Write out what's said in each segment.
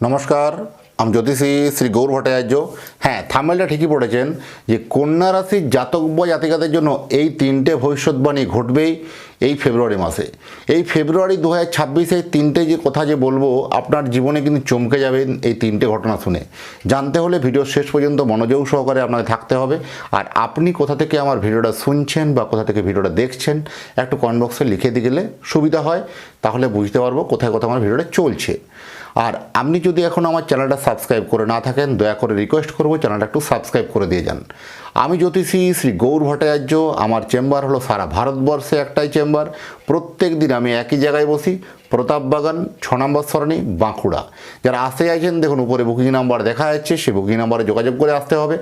নমস্কার, আমি জ্যোতিষী শ্রী গৌর ভট্টাচার্য। হ্যাঁ, থাম্বনেলটা ঠিকই পড়েছেন যে কন্যা রাশির জাতক বা জাতিকাদের জন্য এই তিনটে ভবিষ্যৎবাণী ঘটবেই এই ফেব্রুয়ারি মাসে। এই ফেব্রুয়ারি 2026 তিনটে যে কথা যে বলবো, আপনার জীবনে কিন্তু চমকে যাবেন এই তিনটে ঘটনা শুনে। জানতে হলে ভিডিও শেষ পর্যন্ত মনোযোগ সহকারে আপনাকে থাকতে হবে। আর আপনি কোথা থেকে আমার ভিডিওটা শুনছেন বা কোথা থেকে ভিডিওটা দেখছেন একটু কমেন্ট বক্সে লিখে দিয়ে গেলে সুবিধা হয়, তাহলে বুঝতে পারবো কোথায় কোথায় আমার ভিডিওটা চলছে। আর আপনি যদি এখন আমার চ্যানেলটা সাবস্ক্রাইব করে না থাকেন, দয়া করে রিকোয়েস্ট করবো চ্যানেলটা একটু সাবস্ক্রাইব করে দিয়ে যান। আমি জ্যোতিষী শ্রী গৌর ভট্টাচার্য। আমার চেম্বার হলো সারা ভারতবর্ষে একটাই চেম্বার। প্রত্যেক দিন আমি একই জায়গায় বসি, প্রতাপবাগান 6 নম্বর সরণি, বাঁকুড়া। যারা আসতে চাইছেন দেখুন উপরে বুকিং নাম্বার দেখা যাচ্ছে, সেই বুকিং নাম্বারে যোগাযোগ করে আসতে হবে।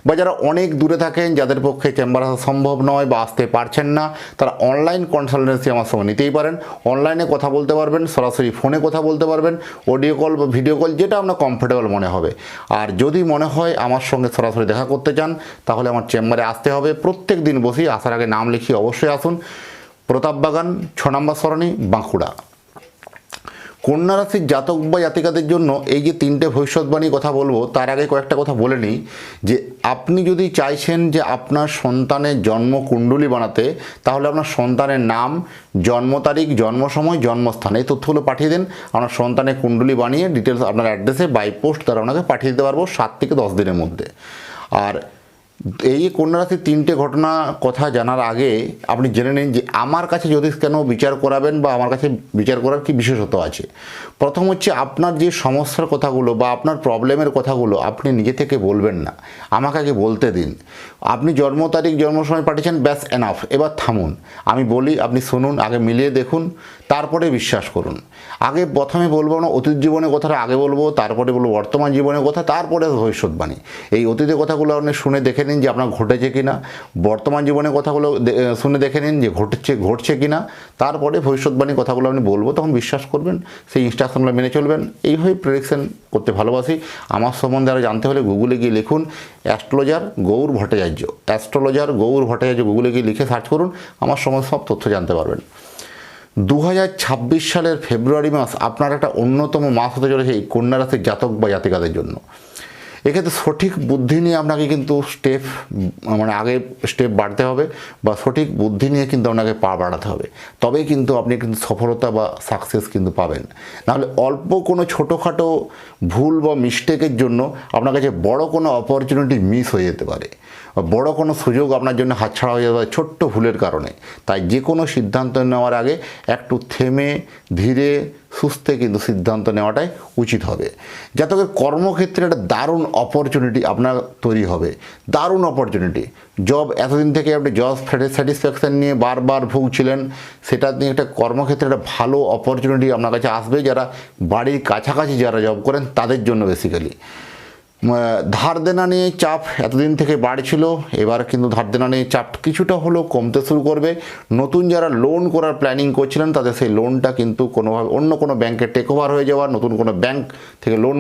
বা যারা অনেক দূরে থাকেন, যাদের পক্ষে চেম্বার আসা সম্ভব নয় বা আসতে পারছেন না, তারা অনলাইন কনসালটেন্সি আমার সঙ্গে নিতেই পারেন। অনলাইনে কথা বলতে পারবেন, সরাসরি ফোনে কথা বলতে পারবেন, অডিও কল বা ভিডিও কল, যেটা আপনার কমফোর্টেবল মনে হবে। আর যদি মনে হয় আমার সঙ্গে সরাসরি দেখা করতে চান, তাহলে আমার চেম্বারে আসতে হবে। প্রত্যেক দিন বসি, আসার আগে নাম লিখিয়ে অবশ্যই আসুন। প্রতাপবাগান 6 নম্বর সরণি, বাঁকুড়া। কন্যা রাশির জাতক বা জাতিকাদের জন্য এই যে তিনটে ভবিষ্যৎবাণী কথা বলবো, তার আগে কয়েকটা কথা বলে নিই। যে আপনি যদি চাইছেন যে আপনার সন্তানের জন্ম কুণ্ডলী বানাতে, তাহলে আপনার সন্তানের নাম, জন্ম তারিখ, জন্ম সময়, জন্মস্থান এই তথ্যগুলো পাঠিয়ে দেন। আপনার সন্তানের কুণ্ডলী বানিয়ে ডিটেলস আপনার অ্যাড্রেসে বাই পোস্ট দ্বারা আপনাকে পাঠিয়ে দিতে পারবো 7 থেকে 10 দিনের মধ্যে। আর এই কন্যা রাশির তিনটে ঘটনা কথা জানার আগে আপনি জেনে নিন যে আমার কাছে জ্যোতিষ কেন বিচার করাবেন বা আমার কাছে বিচার করার কি বিশেষত্ব আছে। প্রথম হচ্ছে, আপনার যে সমস্যার কথাগুলো বা আপনার প্রবলেমের কথাগুলো আপনি নিজে থেকে বলবেন না, আমাকে আগে বলতে দিন। আপনি জন্ম তারিখ, জন্ম সময় পাঠিয়েছেন, ব্যাস এনাফ। এবার থামুন, আমি বলি আপনি শুনুন, আগে মিলিয়ে দেখুন, তারপরে বিশ্বাস করুন। আগে প্রথমে বলবো না অতীত জীবনের কথাটা আগে বলবো, তারপরে বলবো বর্তমান জীবনের কথা, তারপরে ভবিষ্যৎবাণী। এই অতীতের কথাগুলো আপনি শুনে দেখে নিন যে আপনার ঘটেছে কিনা, বর্তমান জীবনের কথাগুলো শুনে দেখে নিন যে ঘটছে কিনা, তারপরে ভবিষ্যৎবাণী কথাগুলো আপনি বলবো, তখন বিশ্বাস করবেন, সেই ইনস্ট্রাকশনগুলো মেনে চলবেন। এইভাবে প্রেডিকশন করতে ভালোবাসি। আমার সম্বন্ধে আরও জানতে হলে গুগলে গিয়ে লিখুন অ্যাস্ট্রোলজার গৌর ভট্টাচার্য। অ্যাস্ট্রোলজার গৌর ভট্টাচার্য গুগলে গিয়ে লিখে সার্চ করুন, আমার সম্বন্ধে সব তথ্য জানতে পারবেন। 2026 সালের ফেব্রুয়ারি মাস আপনার একটা অন্যতম মাস হতে চলেছে এই কন্যা রাশির জাতক বা জাতিকাদের জন্য। এক্ষেত্রে সঠিক বুদ্ধি নিয়ে আপনাকে কিন্তু আগে স্টেপ বাড়তে হবে, বা সঠিক বুদ্ধি নিয়ে কিন্তু আপনাকে পা বাড়াতে হবে। তবেই কিন্তু আপনি কিন্তু সফলতা বা সাকসেস কিন্তু পাবেন। নাহলে অল্প কোনো ছোটোখাটো ভুল বা মিস্টেকের জন্য আপনার কাছে বড় কোনো অপরচুনিটি মিস হয়ে যেতে পারে, বড় কোনো সুযোগ আপনার জন্য হাতছাড়া হয়ে যেতে পারে ছোট্ট ভুলের কারণে। তাই যে কোনো সিদ্ধান্ত নেওয়ার আগে একটু থেমে ধীরে সুস্থে কিন্তু সিদ্ধান্ত নেওয়াটাই উচিত হবে। জাতকের কর্মক্ষেত্রে একটা দারুণ অপরচুনিটি আপনার তৈরি হবে, দারুণ অপরচুনিটি। জব, এতদিন থেকে আপনি জব স্যাটিসফ্যাকশান নিয়ে বারবার ভুগছিলেন, সেটা নিয়ে একটা কর্মক্ষেত্রে একটা ভালো অপরচুনিটি আপনার কাছে আসবে। যারা বাড়ির কাছাকাছি যারা জব করেন তাদের জন্য বেসিক্যালি। ধার দেনা নিয়ে চাপ এতদিন থেকে বাড়ছিল, এবার কিন্তু ধার দেনা নিয়ে চাপ কিছুটা হলেও কমতে শুরু করবে। নতুন যারা লোন করার প্ল্যানিং করছিলেন, তাদের সেই লোনটা কিন্তু কোনোভাবে অন্য কোনো ব্যাংকে টেক ওভার হয়ে যাওয়া, নতুন কোনো ব্যাংক থেকে লোন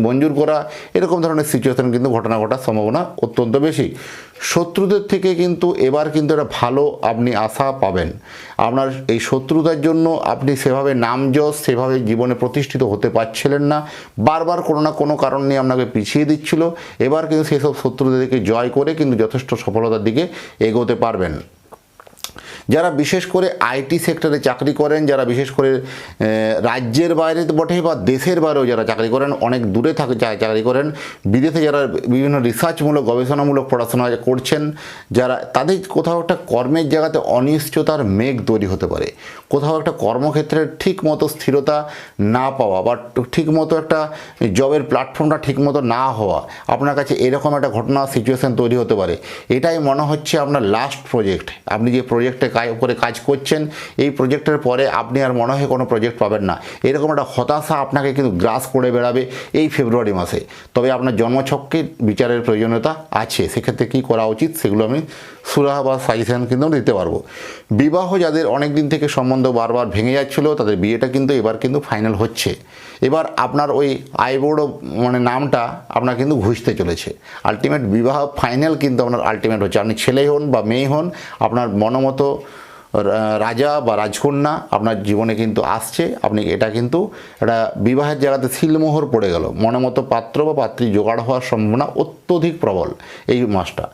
মঞ্জুর করা, এরকম ধরনের সিচুয়েশন কিন্তু ঘটনা ঘটার সম্ভাবনা অত্যন্ত বেশি। শত্রুদের থেকে কিন্তু এবার কিন্তু একটা ভালো আপনি আশা পাবেন। আপনার এই শত্রুতার জন্য আপনি সেভাবে নামযশ, সেভাবে জীবনে প্রতিষ্ঠিত হতে পারছিলেন না, বারবার কোনো না কোনো কারণ নিয়ে আপনাকে পিছিয়ে দিচ্ছিল। এবার কিন্তু সেসব শত্রুদেরকে জয় করে কিন্তু যথেষ্ট সফলতার দিকে এগোতে পারবেন। যারা বিশেষ করে আইটি সেক্টরে চাকরি করেন, যারা বিশেষ করে রাজ্যের বাইরে বটে বা দেশের বাইরেও যারা চাকরি করেন, অনেক দূরে চাকরি করেন, বিদেশে যারা বিভিন্ন রিসার্চমূলক গবেষণামূলক পড়াশোনা করছেন, যারা তাদের কোথাও একটা কর্মের জায়গাতে অনিশ্চয়তার মেঘ তৈরি হতে পারে। কোথাও একটা কর্মক্ষেত্রে ঠিক মতো স্থিরতা না পাওয়া বা ঠিক মতো একটা জবের প্ল্যাটফর্মটা ঠিক মতো না হওয়া, আপনার কাছে এরকম একটা ঘটনা সিচুয়েশান তৈরি হতে পারে। এটাই মনে হচ্ছে আপনার লাস্ট প্রজেক্ট। আপনি যে প্রজেক্টে করে কাজ করছেন, এই প্রজেক্টের পরে আপনি আর মনে হয় কোনো প্রজেক্ট পাবেন না, এরকম একটা হতাশা আপনাকে কিন্তু গ্রাস করে বেড়াবে এই ফেব্রুয়ারি মাসে। তবে আপনার জন্মছকে বিচারের প্রয়োজনীয়তা আছে, সেক্ষেত্রে কী করা উচিত সেগুলো আমি সুরাহা বা সাজেশন কিন্তু দিতে পারবো। বিবাহ, যাদের অনেক দিন থেকে সম্বন্ধ বারবার ভেঙে যাচ্ছিলো, তাদের বিয়েটা কিন্তু এবার কিন্তু ফাইনাল হচ্ছে। এবার আপনার ওই আইবুড়ো নামটা আপনার কিন্তু ঘুষতে চলেছে। আলটিমেট বিবাহ ফাইনাল কিন্তু আপনার আলটিমেট হচ্ছে। আপনি ছেলে হন বা মেয়ে হন, আপনার মনোমতো রাজা বা রাজকন্যা আপনার জীবনে কিন্তু আসছে। আপনি এটা কিন্তু একটা বিবাহের জায়গাতে সিলমোহর পড়ে গেল, মনে মতো পাত্র বা পাত্রী জোগাড় হওয়ার সম্ভাবনা অত্যধিক প্রবল এই মাসটা।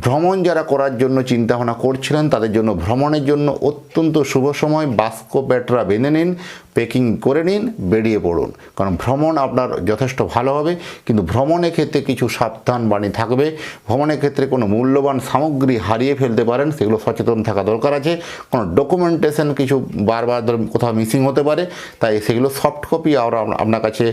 ভ্রমণ যারা করার জন্য চিন্তাভাবনা করছিলেন তাদের জন্য ভ্রমণের জন্য অত্যন্ত শুভ সময়। বাস্ক ব্যাটরা বেঁধে নিন, প্যাকিং করে নিন, বেরিয়ে পড়ুন, কারণ ভ্রমণ আপনার যথেষ্ট ভালো হবে। কিন্তু ভ্রমণের ক্ষেত্রে কিছু সাবধান বাণী থাকবে। ভ্রমণের ক্ষেত্রে কোনো মূল্যবান সামগ্রী হারিয়ে ফেলতে পারেন, সেগুলো সচেতন থাকা দরকার আছে। কোনো ডকুমেন্টেশন কিছু বারবার কোথাও মিসিং হতে পারে, তাই সেগুলো সফট কপি আপনার কাছে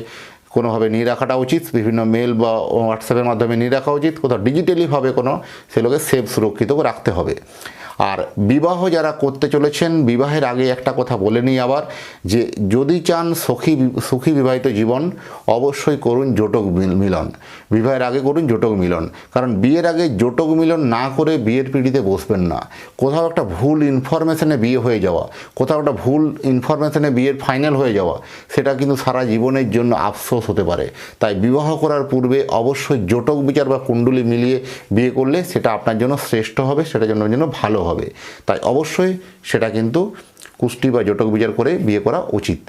কোনোভাবে নিয়ে রাখাটা উচিত। বিভিন্ন মেল বা হোয়াটসঅ্যাপের মাধ্যমে নিয়ে রাখা উচিত। কোথাও ডিজিটালিভাবে কোনো সেগুলোকে সেভ সুরক্ষিত রাখতে হবে। আর বিবাহ যারা করতে চলেছেন, বিবাহের আগে একটা কথা বলে নিই আবার, যে যদি চান সুখী বিবাহিত জীবন, অবশ্যই করুন জটক মিলন। বিবাহের আগে করুন জটক মিলন, কারণ বিয়ের আগে জটক মিলন না করে বিয়ের পিঁড়িতে বসবেন না। কোথাও একটা ভুল ইনফরমেশনে বিয়ে হয়ে যাওয়া, কোথাও একটা ভুল ইনফরমেশনে বিয়ের ফাইনাল হয়ে যাওয়া, সেটা কিন্তু সারা জীবনের জন্য আফসোস হতে পারে। তাই বিবাহ করার পূর্বে অবশ্যই জটক বিচার বা কুণ্ডলী মিলিয়ে বিয়ে করলে সেটা আপনার জন্য শ্রেষ্ঠ হবে, সেটার জন্য ভালো হবে। তাই অবশ্যই সেটা কিন্তু কুষ্টি বা জটক বিচার করে বিয়ে করা উচিত।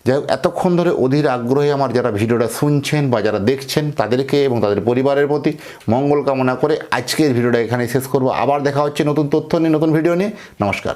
যাই হোক, এতক্ষণ ধরে অধীর আগ্রহে আমার যারা ভিডিওটা শুনছেন বা যারা দেখছেন তাদেরকে এবং তাদের পরিবারের প্রতি মঙ্গল কামনা করে আজকের ভিডিওটা এখানে শেষ করব। আবার দেখা হচ্ছে নতুন তথ্য নিয়ে, নতুন ভিডিও নিয়ে। নমস্কার।